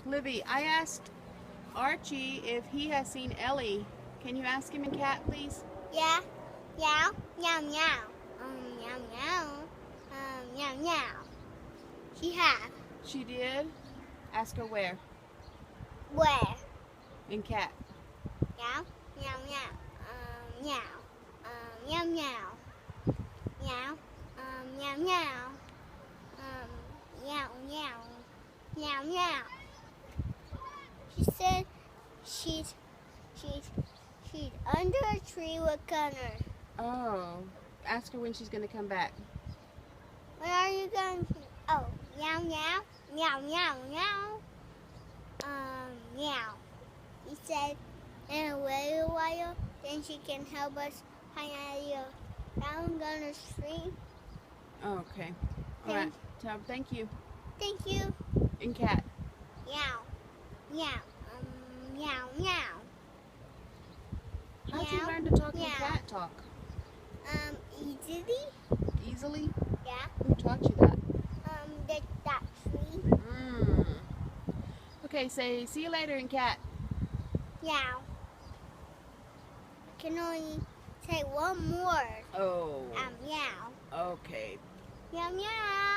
Libby, I asked Archie if he has seen Ellie. Can you ask him in cat, please? Yeah. Meow. Meow meow. Meow meow. Meow meow. She has. She did? Ask her where. Where? In cat. Meow. Meow meow. Meow. Meow meow. Meow. Meow meow. Meow meow. Meow meow. She said she's under a tree with Gunner. Oh, ask her when she's going to come back. When are you going to? Oh, meow meow. Meow meow meow. Meow. He said in a little while, then she can help us find out down Gunner's tree. Oh, okay. All right. Tell her thank you. Thank you. In cat. Meow. Meow. Meow meow. How'd you Meow, learn to talk in meow. cat talk? Easily. Easily? Yeah. Who taught you that? That tree. Okay, say see you later in cat. Meow. I can only say one more. Oh. Meow. Okay. Meow meow.